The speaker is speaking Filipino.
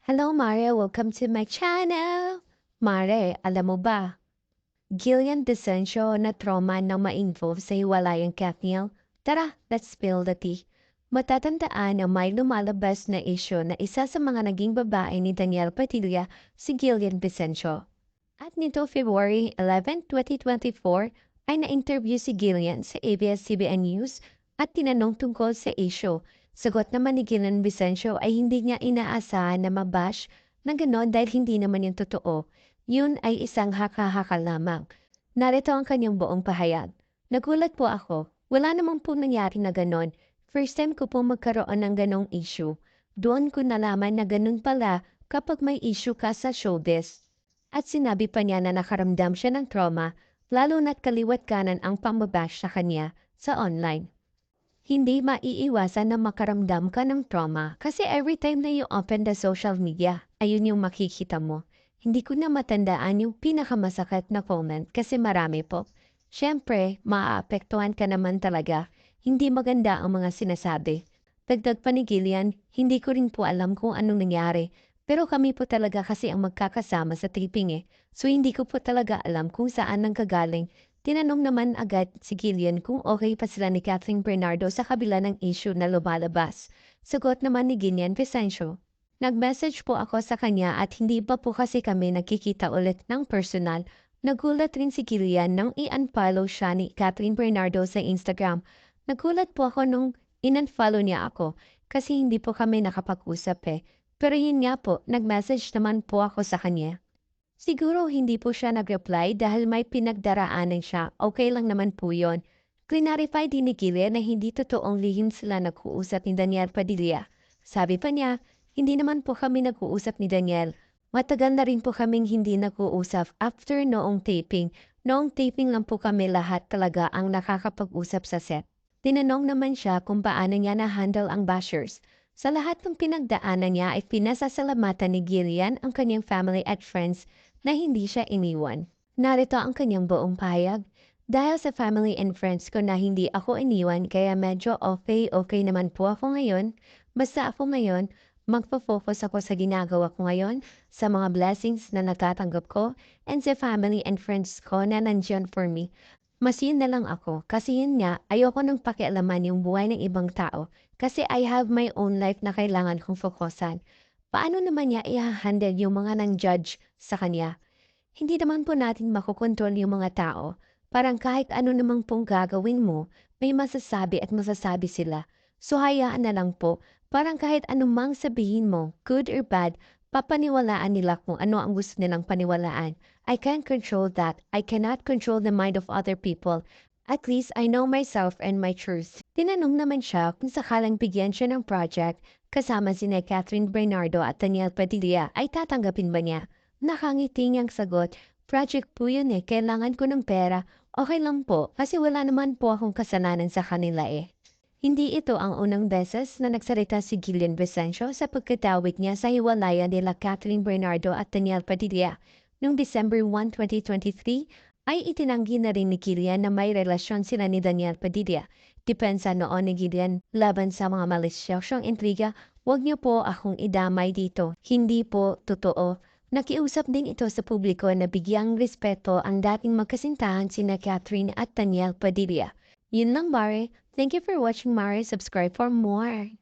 Hello Mare, welcome to my channel! Mare, alam mo ba, Gillian Vicencio na trauma na ma-involve sa hiwalayang Katniel? Tara, let's spill the tea. Matatandaan na may lumalabas na issue na isa sa mga naging babae ni Daniel Padilla si Gillian Vicencio. At nito February 11, 2024 ay na-interview si Gillian sa ABS-CBN News at tinanong tungkol sa issue. Sagot naman ni Gillian Vicencio ay hindi niya inaasahan na mabash na gano'n dahil hindi naman yung totoo. Yun ay isang haka-haka lamang. Narito ang kanyang buong pahayag. Nagulat po ako. Wala namang po nangyari na gano'n. First time ko po magkaroon ng ganong issue. Doon ko nalaman na ganun pala kapag may issue ka sa showbiz. At sinabi pa niya na nakaramdam siya ng trauma, lalo na't kaliwat kanan ang pambabash sa kanya sa online. Hindi maiiwasan na makaramdam ka ng trauma kasi every time na you open the social media, ayun yung makikita mo. Hindi ko na matandaan yung pinakamasakit na comment kasi marami po. Siyempre, maaapektuhan ka naman talaga. Hindi maganda ang mga sinasabi. Dagdag pa ni Gillian, hindi ko rin po alam kung anong nangyari. Pero kami po talaga kasi ang magkakasama sa taping eh. So hindi ko po talaga alam kung saan nanggagaling. Tinanong naman agad si Gillian kung okay pa sila ni Catherine Bernardo sa kabila ng issue na lumalabas. Sagot naman ni Gillian Vicencio. Nag-message po ako sa kanya at hindi pa po kasi kami nagkikita ulit ng personal. Nagulat rin si Gillian nang i-unfollow siya ni Catherine Bernardo sa Instagram. Nagulat po ako nung in-unfollow niya ako kasi hindi po kami nakapag-usap eh. Pero yun nga po, nag-message naman po ako sa kanya. Siguro hindi po siya nag-reply dahil may pinagdaraanan siya. Okay lang naman po yun. Clarify din ni Gillian na hindi totoong lihim sila nag-uusap ni Daniel Padilla. Sabi pa niya, hindi naman po kami nag-uusap ni Daniel. Matagal na rin po kaming hindi nag-uusap after noong taping. Noong taping lang po kami lahat talaga ang nakakapag-usap sa set. Tinanong naman siya kung paano niya na-handle ang bashers. Sa lahat ng pinagdaanan niya ay pinasasalamatan ni Gillian ang kanyang family at friends na hindi siya iniwan. Narito ang kanyang buong pahayag. Dahil sa family and friends ko na hindi ako iniwan kaya medyo okay naman po ako ngayon. Basta ako ngayon, magpo-focus ako sa ginagawa ko ngayon, sa mga blessings na natatanggap ko, and sa family and friends ko na nandiyan for me. Mas yun na lang ako kasi yun nga, ayoko nang pakialaman yung buhay ng ibang tao kasi I have my own life na kailangan kong fokusan. Paano naman niya i-handle yung mga nang-judge sa kanya? Hindi naman po natin makokontrol yung mga tao. Parang kahit ano namang pong gagawin mo, may masasabi at masasabi sila. So hayaan na lang po. Parang kahit anumang sabihin mo, good or bad, papaniwalaan nila kung ano ang gusto nilang paniwalaan. I can't control that. I cannot control the mind of other people. At least I know myself and my truth. Tinanong naman siya kung sakalang bigyan siya ng project kasama sina Catherine Bernardo at Daniel Padilla ay tatanggapin ba niya? Nakangiti niyang sagot, project po yun eh, kailangan ko ng pera. Okay lang po, kasi wala naman po akong kasalanan sa kanila eh. Hindi ito ang unang beses na nagsalita si Gillian Vicencio sa pagkatawid niya sa hiwalayan nila Catherine Bernardo at Daniel Padilla. Noong December 1, 2023, ay itinanggi na rin ni Gillian na may relasyon sila ni Daniel Padilla. Depensa noon ni Gillian laban sa mga malisyosong intriga, huwag niyo po akong idamay dito. Hindi po totoo. Nakiusap din ito sa publiko na bigyang respeto ang dating magkasintahan sina Catherine at Daniel Padilla. Yun lang, Mare. Thank you for watching, Mare. Subscribe for more.